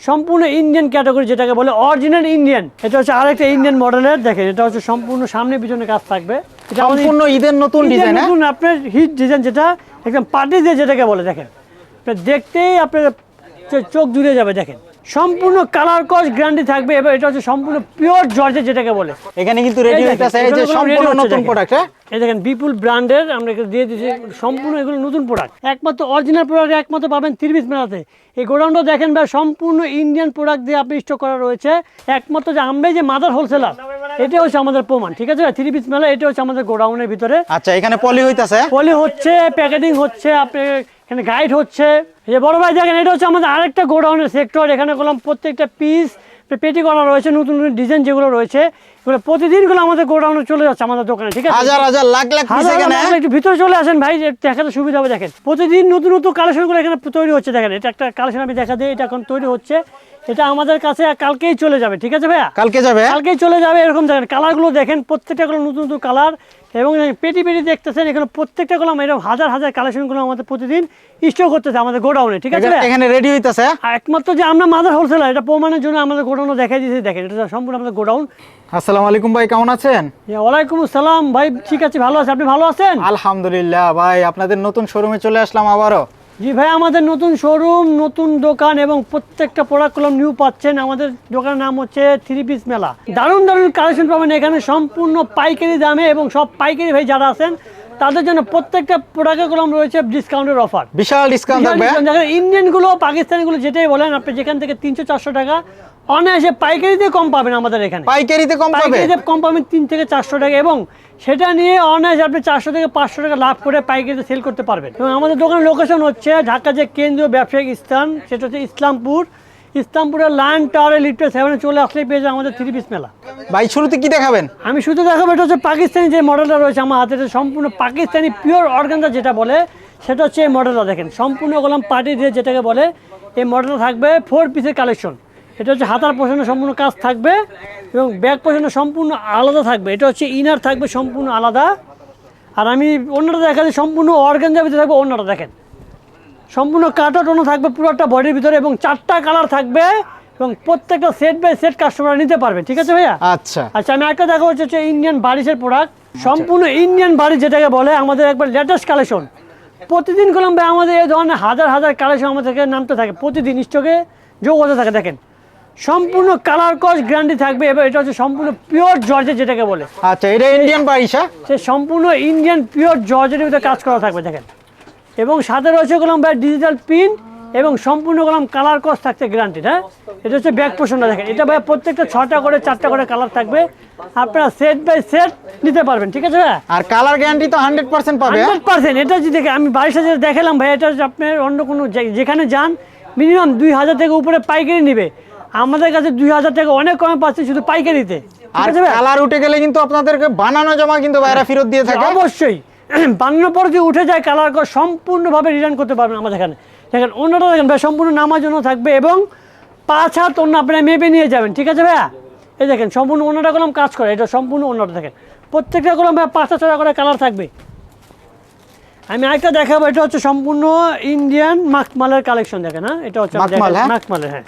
সম্পূর্ণ Indian category যেটাকে বলে অরিজিনাল ইন্ডিয়ান। এটা হচ্ছে আরেকটা ইন্ডিয়ান মডেলের, দেখেন এটা হচ্ছে সম্পূর্ণ সামনে পিছনে কাজ থাকবে। এটা সম্পূর্ণ ঈদের নতুন ডিজাইন, নতুন আপনার হিট ডিজাইন, যেটা একদম পার্টি দিয়ে যেটাকে বলে। দেখেন দেখতেই আপনার চোখ জুড়ে যাবে। দেখেন সম্পূর্ণ কালার কস গ্যারান্টি থাকবে এবং এটা হচ্ছে সম্পূর্ণ পিওর জর্জেট যেটাকে বলে। এখানে কিন্তু রেডি হইতাছে এই যে সম্পূর্ণ নতুন প্রোডাক্ট। এই দেখেন বিপুল ব্র্যান্ডের আমরা এখানে দিয়ে দিয়েছি সম্পূর্ণ এগুলো নতুন প্রোডাক্ট, একমাত্র অরিজিনাল প্রোডাক্ট একমাত্র পাবেন 3 পিস মেলাতে। এই গোডাউনটা দেখেন ভাই সম্পূর্ণ ইন্ডিয়ান প্রোডাক্ট দিয়ে আপনি স্টক করা রয়েছে। একমাত্র যে আমরা যে মাদার হোলসেলার, এটা হচ্ছে আমাদের প্রমাণ, ঠিক আছে। 3 পিস মেলা এটা হচ্ছে আমাদের গোডাউনের ভিতরে। আচ্ছা, এখানে পলি হইতাছে, পলি হচ্ছে, প্যাকেটিং হচ্ছে, আপনি এখানে গাইড হচ্ছে। এই যে বড় ভাই দেখেন এটা হচ্ছে আমাদের আরেকটা গোডাউনের সেক্টর। এখানে করলাম প্রত্যেকটা পিস পেটি করা রয়েছে, নতুন নতুন ডিজাইন যেগুলো রয়েছে এগুলো প্রতিদিনগুলো আমাদের গোডাউনে চলে যাচ্ছে আমাদের দোকানে, ঠিক আছে। হাজার হাজার লাখ লাখ পিস এখানে। একটু ভিতরে চলে আসেন ভাই, দেখাতে সুবিধা হবে। দেখেন প্রতিদিন নতুন নতুন কালেকশনগুলো এখানে তৈরি হচ্ছে। দেখেন এটা একটা কালেকশন আমি দেখা দিই, এটা এখন তৈরি হচ্ছে। এটা আমাদের কাছে কালকেই চলে যাবে, ঠিক আছে ভাইয়া, কালকে যাবে, কালকেই চলে যাবে। এরকম দেখেন কালারগুলো দেখেন, প্রত্যেকটা গুলো নতুন নতুন কালার এবং পেটি পেটি দেখতেছেন। এখানে প্রত্যেকটা গুলো এরকম হাজার হাজার কালেকশনগুলো আমাদের প্রতিদিন স্টক করতেছে আমাদের গোডাউনে, ঠিক আছে। এখানে রেডি হইতাছে। একমাত্র যে আমরা মাদার হোলসেলার এটা প্রমাণের জন্য আমাদের গোডাউনে দেখাই দিয়েছি। দেখেন এটা সম্পূর্ণ আমাদের গোডাউন। আসসালামু আলাইকুম ভাই, কেমন আছেন? ওয়ালাইকুম আসসালাম ভাই, ঠিক আছে, ভালো আছে, আপনি ভালো আছেন? আলহামদুলিল্লাহ ভাই, আপনাদের নতুন শোরুমে চলে আসলাম আবারও। জি ভাই, আমাদের নতুন শোরুম, নতুন দোকান এবং প্রত্যেকটা প্রোডাক্ট কলম নিউ পাচ্ছেন। আমাদের দোকানের নাম হচ্ছে 3 পিস মেলা। দারুণ দারুণ কালেকশন পাবেন এখানে সম্পূর্ণ পাইকারি দামে এবং সব পাইকারি ভাই যারা আছেন তাদের জন্য প্রত্যেকটা প্রোডাক্টের কলম রয়েছে ডিসকাউন্টের অফার, বিশাল ডিসকাউন্ট থাকবে। ইন্ডিয়ান গুলো পাকিস্তানি গুলো যেটাই বলেন আপনি, যেখান থেকে 300-400 টাকা অনায়াসে পাইকারিতে কম পাবেন আমাদের এখানে। পাইকারিতে কম পাবেন 300 থেকে 400 টাকা এবং সেটা নিয়ে অনায়াসে আপনি 400 থেকে 500 টাকা লাভ করে পাইকারিতে সেল করতে পারবেন। এবং আমাদের দোকানের লোকেশন হচ্ছে ঢাকা যে কেন্দ্রীয় ব্যবসায়িক স্থান, সেটা হচ্ছে ইসলামপুরের লায়ন টাওয়ারে লিফটে 7 চলে আসলেই পেয়ে যায় আমাদের 3 পিস মেলা। ভাই শুরুতে কি দেখাবেন? আমি শুধু দেখাবো এটা হচ্ছে পাকিস্তানি যে মডেলটা রয়েছে আমার হাতে, সম্পূর্ণ পাকিস্তানি পিওর অর্গানজা যেটা বলে, সেটা হচ্ছে এই মডেলটা। দেখেন সম্পূর্ণ গোলাম পার্টি দিয়ে যেটাকে বলে, এই মডেলটা থাকবে 4 পিসের কালেকশন। এটা হচ্ছে হাতার পোষণে সম্পূর্ণ কাজ থাকবে এবং ব্যাক পোষণে সম্পূর্ণ আলাদা থাকবে। এটা হচ্ছে ইনার থাকবে সম্পূর্ণ আলাদা। আর আমি অন্যটা দেখাচ্ছি সম্পূর্ণ অর্গানজার ভিতরে থাকবে। অন্যটা দেখেন সম্পূর্ণ কাটা টোনো থাকবে পুরোটা বডির ভিতরে এবং 4টা কালার থাকবে এবং প্রত্যেকটা সেট বাই সেট কাস্টমার নিতে পারবে, ঠিক আছে ভাইয়া। আচ্ছা আচ্ছা, আমি একটা দেখা হচ্ছে ইন্ডিয়ান বারিশের প্রোডাক্ট, সম্পূর্ণ ইন্ডিয়ান বারিশ যেটাকে বলে, আমাদের একবার লেটেস্ট কালেকশন। প্রতিদিন কলম ভাই আমাদের এই ধরনের হাজার হাজার কালেকশন আমাদেরকে নামতে থাকে, প্রতিদিন স্টকে যোগ হতে থাকে। দেখেন সম্পূর্ণ কালার কস গ্যারান্টি থাকবে এবং এটা হচ্ছে সম্পূর্ণ পিওর জর্জেট যেটাকে বলে। আচ্ছা, এটা ইন্ডিয়ান বারিশা, সে সম্পূর্ণ ইন্ডিয়ান পিওর জর্জেটের ভিতরে কাজ করা থাকবে। দেখেন এবং সাথে রয়েছে কলম ভাই ডিজিটাল পিন এবং সম্পূর্ণ কলম কালার কস থাকছে গ্যারান্টি। হ্যাঁ, এটা হচ্ছে ব্যাক পোর্শনটা। দেখেন এটা ভাই প্রত্যেকটা 6টা করে 4টা করে কালার থাকবে, আপনারা সেট বাই সেট নিতে পারবেন, ঠিক আছে ভাই। আর কালার গ্যারান্টি তো 100% পাবে। 100%। এটা যদি দেখে আমি বারিশা যেটা দেখালাম ভাই, এটা আপনার অন্য কোনো যেখানে যান মিনিমাম 2000 থেকে উপরে পাইকারি নিবে, আমাদের কাছে 2000 টাকা অনেক কমে পাচ্ছে শুধু পাইকারিতে। আর কালার উঠে গেলে কিন্তু আপনাদেরকে বানানো জামা কিন্তু বাইরে ফেরত দিয়ে থাকে। অবশ্যই বানানোর পর যদি উঠে যায় কালার সম্পূর্ণভাবে রিটার্ন করতে পারবেন আমাদের এখানে। দেখেন অন্যটা দেখেন ভাই সম্পূর্ণ নামার জন্য থাকবে এবং 5 হাত অন্য আপনারা মেপে নিয়ে যাবেন, ঠিক আছে ভাইয়া। এই দেখেন সম্পূর্ণ অন্যটা কলম কাজ করে, এটা সম্পূর্ণ অন্যটা দেখেন প্রত্যেকটা কলম ভাই 5টা-6টা করে কালার থাকবে। আমি আরেকটা দেখাবো, এটা হচ্ছে সম্পূর্ণ ইন্ডিয়ান মাখমালের কালেকশন। দেখেন হ্যাঁ, এটা হচ্ছে মাখমালের। হ্যাঁ,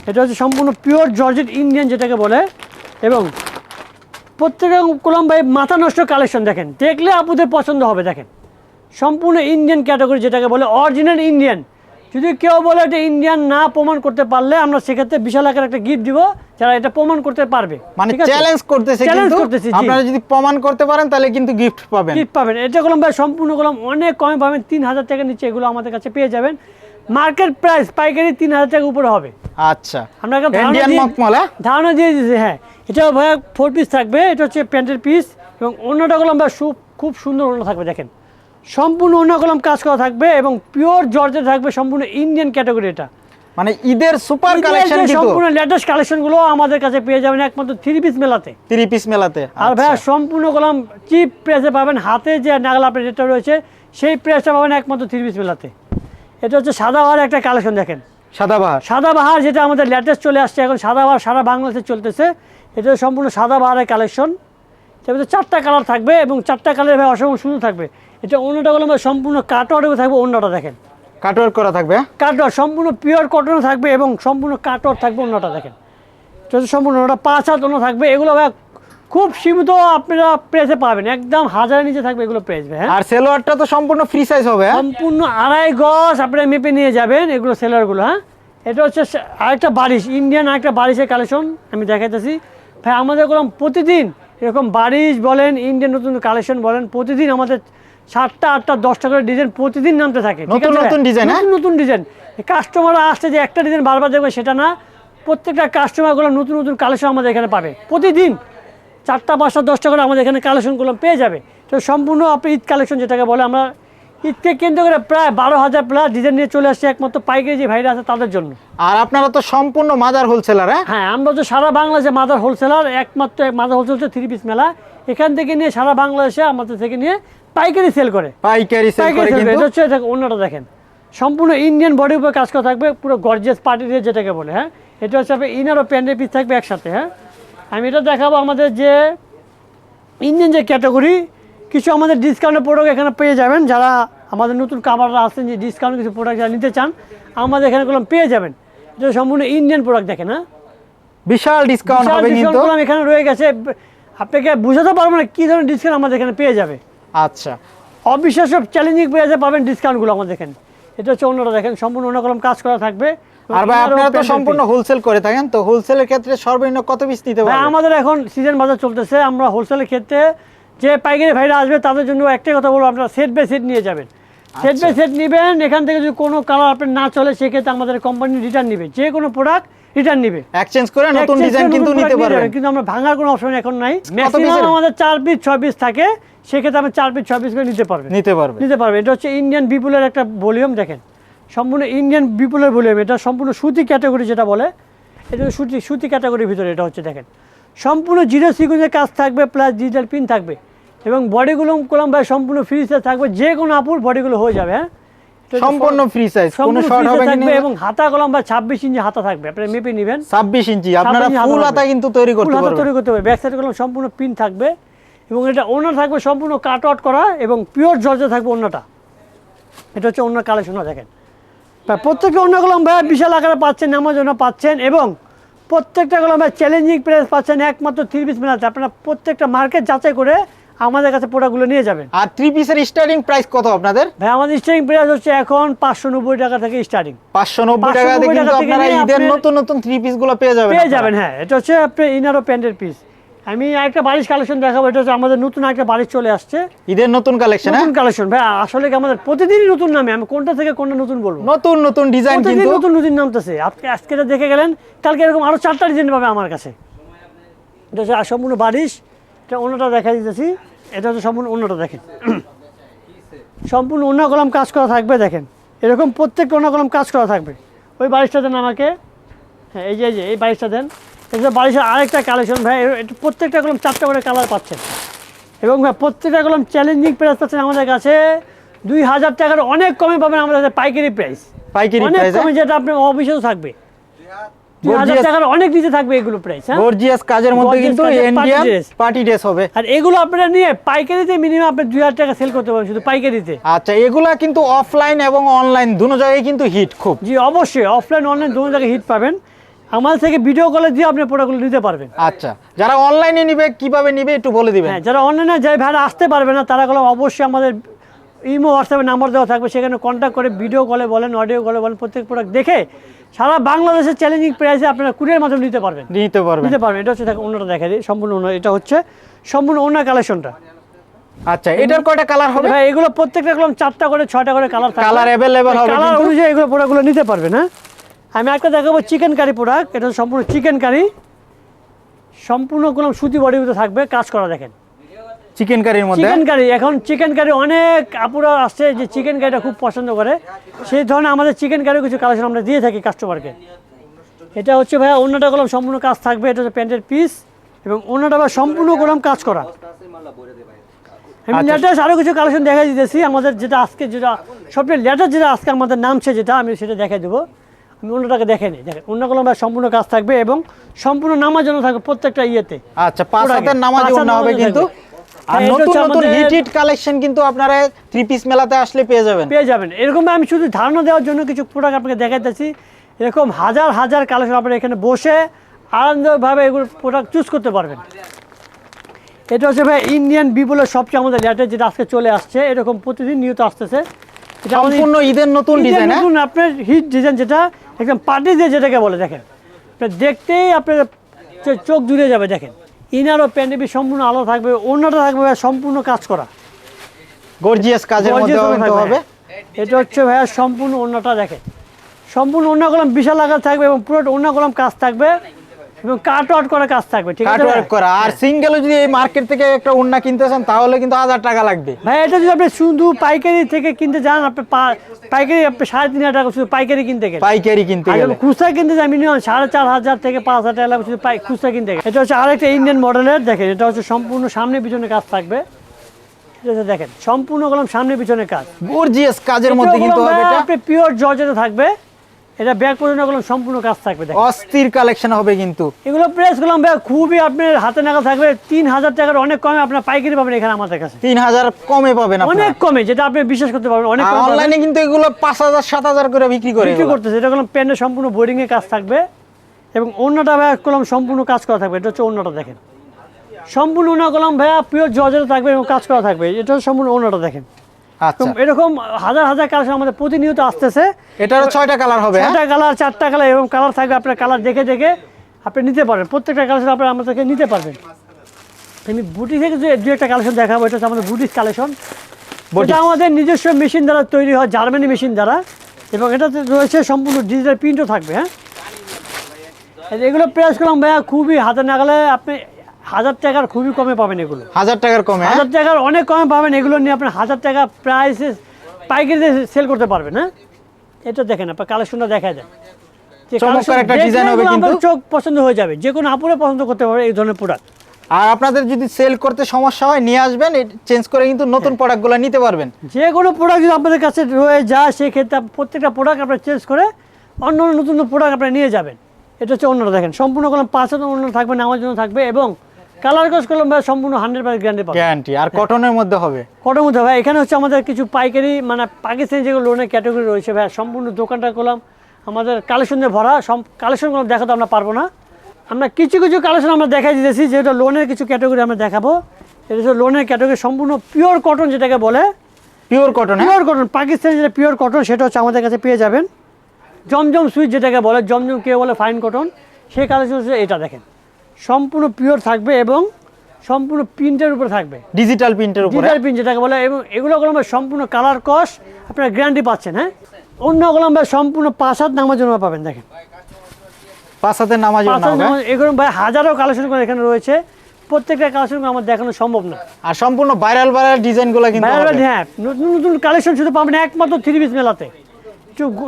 এটা হচ্ছে সম্পূর্ণ পিওর জর্জেট ইন্ডিয়ান যেটাকে বলে এবং প্রত্যেকটা কলম ভাই মাথা নষ্ট কালেকশন। দেখেন দেখলে আপুদের পছন্দ হবে। দেখেন সম্পূর্ণ ইন্ডিয়ান ক্যাটাগরি যেটাকে বলে অরিজিনাল ইন্ডিয়ান। যদি কেউ বলে এটা ইন্ডিয়ান না প্রমাণ করতে পারলে আমরা সেক্ষেত্রে বিশাল আকার একটা গিফট দিব যারা এটা প্রমাণ করতে পারবে। মানে চ্যালেঞ্জ করতেছি, আপনারা যদি প্রমাণ করতে পারেন তাহলে কিন্তু গিফট পাবেন। এটা কলম ভাই সম্পূর্ণ কলম অনেক কমে পাবেন, 3000 টাকার নিচে এগুলো আমাদের কাছে পেয়ে যাবেন। মার্কেট প্রাইস পাইকারি 3000 টাকার উপরে হবে। আচ্ছা, আমরা ইন্ডিয়ান মাখমালা ধারণা দিয়ে দিয়েছি। হ্যাঁ, এটা ভাই 4 পিস থাকবে, এটা হচ্ছে প্যান্টের পিস এবং অন্যটা কলম ভাই খুব সুন্দর অন্য থাকবে। দেখেন সম্পূর্ণ অন্য কলম কাজ করা থাকবে এবং পিওর জর্জেট থাকবে, সম্পূর্ণ ইন্ডিয়ান ক্যাটাগরি। এটা মানে ঈদের সুপার কালেকশন, সম্পূর্ণ লেটেস্ট কালেকশন গুলো আমাদের কাছে পেয়ে যাবেন একমাত্র 3 পিস মেলাতে। 3 পিস মেলাতে। আর ভাই সম্পূর্ণ কলম চিপ প্রাইসে পাবেন, হাতে যে নাগাল আপনার যেটা রয়েছে সেই প্রাইসটা পাবেন একমাত্র 3 পিস মেলাতে। এটা হচ্ছে সাদাবাহার একটা কালেকশন। দেখেন সাদাবাহার যেটা আমাদের লেটেস্ট চলে আসছে এখন, সাদাবাহার সারা বাংলাদেশে চলতেছে। এটা সম্পূর্ণ সাদাবাহারের কালেকশন। এর মধ্যে 4টা কালার থাকবে এবং 4টা কালার ভাই অসম্ভব সুন্দর থাকবে। এটা অন্যটা বললাম সম্পূর্ণ কাটওয়ার্ডে থাকবে। অন্যটা দেখেন কাটওয়ার্ক করা থাকবে। কাটওয়ার্ক সম্পূর্ণ পিওর কটন থাকবে এবং সম্পূর্ণ কাটওয়ার্ক থাকবে। অন্যটা দেখেন, এটা হচ্ছে সম্পূর্ণ ওটা 5 হাত অন্য থাকবে। এগুলো ভাই খুব সীমিত আপনারা প্রেসে পাবেন, একদম 1000 নিচে থাকবে এগুলো প্রেস। হ্যাঁ, আর সেলোয়ারটা তো সম্পূর্ণ ফ্রি সাইজ হবে। সম্পূর্ণ 2.5 গজ আপনারা মেপে নিয়ে যাবেন এগুলো সেলারগুলো। হ্যাঁ, এটা হচ্ছে আরেকটা বারিশ, ইন্ডিয়ান আরেকটা বারিশের কালেকশন আমি দেখাইতেছি ভাই। আমাদের এরকম প্রতিদিন এরকম বারিশ বলেন, ইন্ডিয়ান নতুন কালেকশন বলেন, প্রতিদিন আমাদের 7টা 8টা 10টা করে ডিজাইন প্রতিদিন নামতে থাকে। নতুন নতুন ডিজাইন, নতুন ডিজাইন। কাস্টমাররা আসছে যে একটা ডিজাইন বারবার দেখবে সেটা না, প্রত্যেকটা কাস্টমারগুলো নতুন নতুন কালেকশন আমাদের এখানে পাবে। প্রতিদিন 4টা 5টা 10টা করে আমাদের এখানে কালেকশনগুলো পেয়ে যাবে। তো সম্পূর্ণ আপনি ঈদ কালেকশন যেটাকে বলে, আমরা ঈদকে কেন্দ্র করে প্রায় 12,000 প্লাস ডিজাইন নিয়ে চলে আসছে একমাত্র পাইকারি যে ভাইরা আছে তাদের জন্য। আর আপনারা তো সম্পূর্ণ মাদার হোলসেলার। হ্যাঁ, আমরা তো সারা বাংলাদেশে মাদার হোলসেলার, একমাত্র মাদার হোলসেল হচ্ছে 3 পিস মেলা। এখান থেকে নিয়ে সারা বাংলাদেশে আমাদের থেকে নিয়ে পাইকারি সেল করে। পাইকারি সেল করে কিন্তু এটা হচ্ছে অন্যটা দেখেন, সম্পূর্ণ ইন্ডিয়ান বডির উপর কাজ করা থাকবে, পুরো গর্জিয়াস পার্টি ড্রেস যেটাকে বলে। হ্যাঁ, এটা হচ্ছে আপনার ইনার ও প্যান্টের পিস থাকবে একসাথে। হ্যাঁ, আমি এটা দেখাবো আমাদের যে ইন্ডিয়ান যে ক্যাটাগরি, কিছু আমাদের ডিসকাউন্টের প্রোডাক্ট এখানে পেয়ে যাবেন। যারা আমাদের নতুন কাভাররা আসছেন যে ডিসকাউন্ট কিছু প্রোডাক্ট যারা নিতে চান আমাদের এখানে গুলো পেয়ে যাবেন। এটা সম্পূর্ণ ইন্ডিয়ান প্রোডাক্ট দেখেন। হ্যাঁ, বিশাল ডিসকাউন্ট হবে কিন্তু এখানে রয়ে গেছে, আপনাকে বুঝাতে পারবো না কি ধরনের ডিসকাউন্ট আমাদের এখানে পেয়ে যাবে। আচ্ছা, অবিশ্বাস্য চ্যালেঞ্জিং পেয়ে পাবেন ডিসকাউন্টগুলো আমাদের এখানে। এটা হচ্ছে অন্যটা দেখেন, সম্পূর্ণ অন্য কলম কাজ করা থাকবে। আর ভাই আপনারা তো সম্পূর্ণ হোলসেল করে থাকেন, তো হোলসেলের ক্ষেত্রে সর্বনিম্ন কত পিস নিতে পারবেন? আমাদের এখন সিজন বাজার চলতেছে, আমরা হোলসেলের ক্ষেত্রে যে পাইকারি ভাইরা আসবে তাদের জন্য একটাই কথা বলবো, আপনারা সেট বাই সেট নিয়ে যাবেন। সেট বাই সেট নেবেন, এখান থেকে যদি কোনো কালার আপনার না চলে সেক্ষেত্রে আমাদের কোম্পানি রিটার্ন নেবে, যে কোনো প্রোডাক্ট রিটার্ন নেবে, এক্সচেঞ্জ করে নতুন ডিজাইন কিন্তু নিতে পারবেন। কিন্তু আমরা ভাঙার কোনো অপশন এখন নাই। ম্যাক্সিমাম আমাদের 4 পিস 6 পিস থাকে, সেক্ষেত্রে আমরা 4 পিস 6 পিস করে নিতে পারবে। এটা হচ্ছে ইন্ডিয়ান বিপুলের একটা ভলিউম দেখেন, সম্পূর্ণ ইন্ডিয়ান বিপুলের ভলিউম। এটা সম্পূর্ণ সুতি ক্যাটাগরি যেটা বলে, এটা সুতি ক্যাটাগরির ভিতরে। এটা হচ্ছে দেখেন সম্পূর্ণ জিরো সিকুয়েন্সের কাজ থাকবে, প্লাস ডিজিটাল পিন থাকবে এবং বডিগুলো কলম ভাই সম্পূর্ণ ফ্রি সাইজ থাকবে, যে কোনো আপুর বডিগুলো হয়ে যাবে। হ্যাঁ, সম্পূর্ণ ফ্রি সাইজ, কোনো শর্ট হবে না। এবং হাতা কলম ভাই 26 ইঞ্চি হাতা থাকবে, আপনারা মেপে নেবেন। 26 ইঞ্চি আপনারা ফুল হাতা কিন্তু তৈরি করতে পারবেন। ব্যাক সাইড কলম সম্পূর্ণ পিন থাকবে এবং এটা ওনার থাকবে সম্পূর্ণ কাট আউট করা এবং পিওর জর্জে থাকবে ওনাটা। এটা হচ্ছে ওনার কালেকশন দেখেন। প্রত্যেকটা অন্য কলম ভাই বিশাল আকারে পাচ্ছেন, নামার জন্য পাচ্ছেন এবং প্রত্যেকটা কলম ভাই চ্যালেঞ্জিং প্রাইস পাচ্ছেন একমাত্র 3 পিস মেলাতে। আপনারা প্রত্যেকটা মার্কেট যাচাই করে আমাদের কাছে প্রোডাক্টগুলো নিয়ে যাবেন। আর 3 পিসের স্টার্টিং প্রাইস কত আপনাদের? ভাই আমাদের স্টার্টিং প্রাইস হচ্ছে এখন 590 টাকা থেকে স্টার্টিং। 590 টাকা থেকে কিন্তু আপনারা ঈদের নতুন নতুন 3 পিসগুলো পেয়ে যাবেন। হ্যাঁ, এটা হচ্ছে আপনার ইনার ও প্যান্টের পিস। আমি একটা বারিশ কালেকশন দেখাবো, এটা হচ্ছে আমাদের নতুন একটা বারিশ চলে আসছে, ঈদের নতুন কালেকশন। নতুন কালেকশন ভাই, আসলে কি আমাদের প্রতিদিনই নতুন নামে, আমি কোনটা থেকে কোনটা নতুন বলবো, নতুন নতুন ডিজাইন কিন্তু নতুন নতুন নামতেছে। আপনি আজকে এটা দেখে গেলেন, কালকে এরকম আরো 4টা ডিজাইন পাবে আমার কাছে। এটা হচ্ছে সম্পূর্ণ বারিশ, এটা অন্যটা দেখা দিতেছি। এটা হচ্ছে সম্পূর্ণ অন্যটা দেখেন, সম্পূর্ণ অন্য কলম কাজ করা থাকবে। দেখেন এরকম প্রত্যেকটা অন্য কলম কাজ করা থাকবে। ওই বারিশটা দেন আমাকে। হ্যাঁ, এই যে এই বারিশটা দেন। এটা বারিশের আরেকটা কালেকশন ভাই, প্রত্যেকটা কলম 4টা করে কালার পাচ্ছেন এবং ভাই প্রত্যেকটা কলম চ্যালেঞ্জিং প্রাইস পাচ্ছেন আমাদের কাছে 2000 টাকার অনেক কমে পাবেন আমাদের কাছে পাইকারি প্রাইস। অনেক কমে, যেটা আপনার অবিশ্বাস্য থাকবে। 2000 টাকার অনেক নিচে থাকবে এগুলো প্রাইস। হ্যাঁ, গর্জিয়াস কাজের মধ্যে কিন্তু ইন্ডিয়ান পার্টি ড্রেস হবে। আর এগুলো আপনারা নিয়ে পাইকারিতে মিনিমাম আপনি 2000 টাকা সেল করতে পারবেন শুধু পাইকারিতে। আচ্ছা, এগুলা কিন্তু অফলাইন এবং অনলাইন দুনো জায়গায় কিন্তু হিট খুব। জি অবশ্যই, অফলাইন অনলাইন দুটো জায়গায় হিট পাবেন। আমাদের থেকে ভিডিও কলে দিয়ে আপনি প্রোডাক্টগুলো নিতে পারবেন। আচ্ছা, যারা অনলাইনে নিবে কিভাবে নিবে একটু বলে দিবেন। হ্যাঁ, যারা অনলাইনে যাই ভাইরা আসতে পারবে না তারা কলম অবশ্যই আমাদের ইমো হোয়াটসঅ্যাপে নাম্বার দেওয়া থাকবে, সেখানে কন্ট্যাক্ট করে ভিডিও কলে বলেন, অডিও কলে বলেন, প্রত্যেক প্রোডাক্ট দেখে সারা বাংলাদেশের চ্যালেঞ্জিং প্রাইসে আপনারা কুরিয়ার মাধ্যমে নিতে পারবেন। এটা হচ্ছে অন্যটা দেখা দিই, সম্পূর্ণ অন্য। এটা হচ্ছে সম্পূর্ণ অন্য কালেকশনটা। আচ্ছা, এটার কয়টা কালার হবে ভাই? এগুলো প্রত্যেকটা কলম 4টা করে 6টা করে কালার থাকবে, কালার अवेलेबल হবে, কালার অনুযায়ী এগুলো প্রোডাক্টগুলো নিতে পারবেন। হ্যাঁ, আমি একটা দেখাবো চিকেন কারি প্রোডাক্ট। এটা সম্পূর্ণ চিকেন কারি, সম্পূর্ণ কলম সুতি বডির ভিতরে থাকবে, কাজ করা দেখেন। চিকেন কারির মধ্যে চিকেন কারি, এখন চিকেন কারি অনেক আপুরা আসছে যে চিকেন কারিটা খুব পছন্দ করে, সেই ধরনের আমাদের চিকেন কারি কিছু কালেকশন আমরা দিয়ে থাকি কাস্টমারকে। এটা হচ্ছে ভাইয়া অন্যটা কলম সম্পূর্ণ কাজ থাকবে, এটা হচ্ছে প্যান্টের পিস এবং অন্যটা ভাই সম্পূর্ণ কলম কাজ করা। আমি লেটেস্ট আরও কিছু কালেকশন দেখাই দিতেছি আমাদের, যেটা আজকে যেটা সবচেয়ে লেটেস্ট যেটা আজকে আমাদের নামছে, যেটা আমি সেটা দেখাই দেবো। আমি অন্যটাকে দেখে নিই। দেখেন অন্য কলম ভাই সম্পূর্ণ কাজ থাকবে এবং সম্পূর্ণ নামার জন্য থাকবে প্রত্যেকটা ইয়েতে। আচ্ছা, 5 হাতের নামাজ হবে কিন্তু আর নতুন নতুন হিট কালেকশন কিন্তু আপনারা 3 পিস মেলাতে আসলে পেয়ে যাবেন। এরকম আমি শুধু ধারণা দেওয়ার জন্য কিছু প্রোডাক্ট আপনাকে দেখাইতেছি। এরকম হাজার হাজার কালেকশন আপনারা এখানে বসে আনন্দভাবে এগুলো প্রোডাক্ট চুজ করতে পারবেন। এটা হচ্ছে ভাই ইন্ডিয়ান বিপুলের সবচেয়ে আমাদের লেটেস্ট, যেটা আজকে চলে আসছে, এরকম প্রতিদিন নিয়ত আসতেছে। এটা সম্পূর্ণ ঈদের নতুন ডিজাইন, নতুন আপনার হিট ডিজাইন, যেটা একদম পার্টি দিয়ে যেটাকে বলে। দেখেন দেখতেই আপনার চোখ জুড়ে যাবে। দেখেন ইনার ও প্যান্টেবি সম্পূর্ণ আলো থাকবে, অন্যটা থাকবে সম্পূর্ণ কাজ করা গর্জিয়াস কাজের মধ্যে হবে। এটা হচ্ছে ভাইয়া সম্পূর্ণ অন্যটা। দেখেন সম্পূর্ণ অন্য কলম বিশাল আকার থাকবে এবং পুরো অন্য কলম কাজ থাকবে এবং কাট আউট করা কাজ থাকবে। ঠিক আছে, কাট আউট করা। আর সিঙ্গেল যদি এই মার্কেট থেকে একটা ওড়না কিনতে চান তাহলে কিন্তু 1000 টাকা লাগবে ভাই। এটা যদি আপনি শুধু পাইকারি থেকে কিনতে যান, আপনি পাইকারি আপনি 3500 টাকা শুধু পাইকারি কিনতে গেলে। খুচরা কিনতে যান মিনিমাম 4500 থেকে 5000 টাকা লাগবে শুধু খুচরা কিনতে গেলে। এটা হচ্ছে আরেকটা ইন্ডিয়ান মডেলের। দেখেন এটা হচ্ছে সম্পূর্ণ সামনে পিছনে কাজ থাকবে। দেখেন সম্পূর্ণ কলম সামনে পিছনে কাজ, গর্জিয়াস কাজের মধ্যে কিন্তু হবে। এটা আপনি পিওর জর্জেটে থাকবে। এটা ব্যাক পর্যন্ত কলম সম্পূর্ণ কাজ থাকবে। দেখেন অস্থির কালেকশন হবে কিন্তু এগুলো প্রেস কলম ভাই খুবই আপনার হাতে নাগাল থাকবে। 3000 টাকার অনেক কমে আপনার পাইকারি পাবেন এখানে আমাদের কাছে। 3000 কমে পাবেন আপনারা, অনেক কমে, যেটা আপনি বিশ্বাস করতে পারবেন। অনেক কমে অনলাইনে কিন্তু এগুলো 5000 7000 করে বিক্রি করতেছে। এটা কলম প্যান্টের সম্পূর্ণ বোর্ডিং এ কাজ থাকবে এবং অন্যটা ভাই কলম সম্পূর্ণ কাজ করা থাকবে। এটা হচ্ছে অন্যটা। দেখেন সম্পূর্ণ অন্য কলম ভাইয়া পিওর জর্জেট থাকবে এবং কাজ করা থাকবে। এটা সম্পূর্ণ অন্যটা। দেখেন আচ্ছা, এরকম হাজার হাজার কালার আমাদের প্রতিনিয়ত আসতেছে। এটারও 6টা কালার হবে, 6টা কালার 4টা কালার এরকম কালার থাকবে। আপনার কালার দেখে দেখে আপনি নিতে পারবেন। প্রত্যেকটা কালেকশন আপনারা আমাদের থেকে নিতে পারবেন। আমি বুটি থেকে যে দু একটা কালেকশন দেখাবো। এটা হচ্ছে আমাদের বুটিস কালেকশন। এটা আমাদের নিজস্ব মেশিন দ্বারা তৈরি হয়, জার্মানি মেশিন দ্বারা, এবং এটাতে রয়েছে সম্পূর্ণ ডিজিটাল প্রিন্টও থাকবে। হ্যাঁ, এগুলো প্রেস করলাম ভাইয়া খুবই হাতে নাগালে। আপনি 1000 টাকার খুবই কমে পাবেন এগুলো। 1000 টাকার কমে, 1000 টাকার অনেক কমে পাবেন। এগুলো নিয়ে আপনি 1000 টাকা প্রাইসে পাইকারিতে সেল করতে পারবেন। হ্যাঁ, এটা দেখেন আপনার কালেকশনটা দেখা যায়। চমৎকার একটা ডিজাইন হবে কিন্তু চোখ পছন্দ হয়ে যাবে। যে কোনো আপুরে পছন্দ করতে পারবে এই ধরনের প্রোডাক্ট। আর আপনাদের যদি সেল করতে সমস্যা হয় নিয়ে আসবেন, চেঞ্জ করে কিন্তু নতুন প্রোডাক্টগুলো নিতে পারবেন। যে কোনো প্রোডাক্ট যদি আপনাদের কাছে রয়ে যায় সেক্ষেত্রে প্রত্যেকটা প্রোডাক্ট আপনারা চেঞ্জ করে অন্য নতুন প্রোডাক্ট আপনারা নিয়ে যাবেন। এটা হচ্ছে অন্যটা। দেখেন সম্পূর্ণ কলম 5 হাজার অন্য থাকবে, নামার জন্য থাকবে এবং কালার কস কলম সম্পূর্ণ 100% গ্যারান্টি। আর কটনের মধ্যে হবে, কটনের মধ্যে ভাই। এখানে হচ্ছে আমাদের কিছু পাইকারি মানে পাকিস্তানি যেগুলো লোনের ক্যাটাগরি রয়েছে ভাই, সম্পূর্ণ দোকানটা কলম আমাদের কালেকশন দিয়ে ভরা। সব কালেকশন কলম দেখাতে আমরা পারবো না। আমরা কিছু কিছু কালেকশন আমরা দেখাই দিতেছি, যেটা লোনের কিছু ক্যাটাগরি আমরা দেখাবো। এটা হচ্ছে লোনের ক্যাটাগরি, সম্পূর্ণ পিওর কটন যেটাকে বলে। Pure cotton, pure cotton Pakistani যেটা পিওর কটন সেটা হচ্ছে আমাদের কাছে পেয়ে যাবেন। জমজম সুইচ যেটাকে বলে, জমজম কেউ বলে ফাইন কটন, সেই কালেকশন হচ্ছে এটা। দেখেন সম্পূর্ণ পিওর থাকবে এবং সম্পূর্ণ প্রিন্টের উপরে থাকবে, ডিজিটাল প্রিন্টের উপরে, ডিজিটাল প্রিন্ট যেটাকে বলে। এবং এগুলো কলমের সম্পূর্ণ কালার কস আপনারা গ্যারান্টি পাচ্ছেন। হ্যাঁ, অন্য কলমের সম্পূর্ণ 5 হাত নামার জন্য পাবেন। দেখেন 5 হাতের নামার জন্য হবে। এগুলো ভাই হাজারো কালেকশন করে এখানে রয়েছে। প্রত্যেকটা কালেকশন আমার দেখানো সম্ভব না। আর সম্পূর্ণ ভাইরাল ডিজাইনগুলো কিন্তু হবে। হ্যাঁ, নতুন নতুন কালেকশন শুধু পাবেন একমাত্র 3 পিস মেলাতে।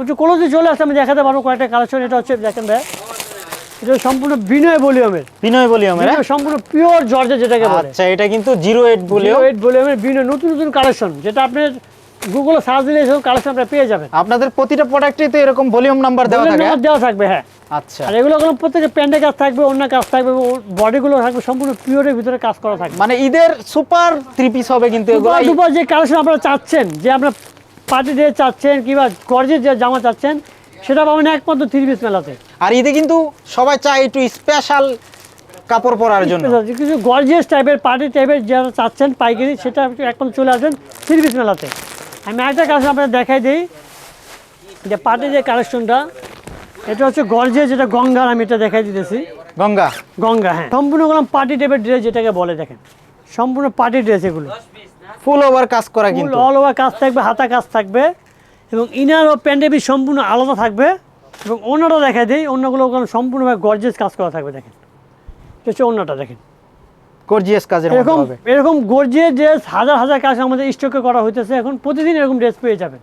একটু ক্লোজে চলে আসলে আমি দেখাতে পারবো কয়েকটা কালেকশন। এটা হচ্ছে দেখেন ভাই, এটা সম্পূর্ণ বিনয় ভলিউমের, সম্পূর্ণ পিওর জর্জেট যেটাকে বলে। আচ্ছা, এটা কিন্তু 08 ভলিউমের বিনয় নতুন নতুন কালেকশন, যেটা আপনি গুগলে সার্চ দিলে সব কালেকশন আপনারা পেয়ে যাবেন। আপনাদের প্রতিটা প্রোডাক্টেই তো এরকম ভলিউম নাম্বার দেওয়া থাকবে। হ্যাঁ, আচ্ছা। আর এগুলো কোনো প্রত্যেকটা প্যান্টে কাজ থাকবে, অন্য কাজ থাকবে, বডিগুলো থাকবে সম্পূর্ণ পিওরের ভিতরে কাজ করা থাকবে। মানে ঈদের সুপার 3 পিস হবে কিন্তু এগুলো। সুপার যে কালেকশন আপনারা চাচ্ছেন, যে আপনারা পার্টি ডে চাচ্ছেন কিংবা গর্জের যে জামা চাচ্ছেন, সেটা পাবেন একমাত্র 3 পিস মেলাতে। আর ঈদে কিন্তু সবাই চায় একটু স্পেশাল কাপড় পরার জন্য, কিছু গর্জিয়াস টাইপের পার্টি টাইপের যারা চাচ্ছেন পাইকারি, সেটা একমাত্র চলে আসবেন 3 পিস মেলাতে। আমি একটা কালেকশন আপনাদের দেখাই দিই, যে পার্টি যে কালেকশনটা, এটা হচ্ছে গর্জিয়াস যেটা গঙ্গার, আমি এটা দেখাই দিতেছি। গঙ্গা হ্যাঁ, সম্পূর্ণ কলম পার্টি টাইপের ড্রেস যেটাকে বলে। দেখেন সম্পূর্ণ পার্টি ড্রেস, এগুলো ফুল ওভার কাজ করা, কিন্তু অল ওভার কাজ থাকবে, হাতা কাজ থাকবে এবং ইনার ও প্যান্টেবি সম্পূর্ণ আলাদা থাকবে। এবং অন্যটা দেখা দিই, অন্যগুলো সম্পূর্ণভাবে গর্জিয়াস কাজ করা থাকবে। দেখেন এটা হচ্ছে অন্যটা। দেখেন গর্জিয়াস কাজের মধ্যে হবে। এরকম গর্জিয়াস ড্রেস হাজার হাজার কাজ আমাদের স্টকে করা হইতেছে এখন। প্রতিদিন এরকম ড্রেস পেয়ে যাবেন।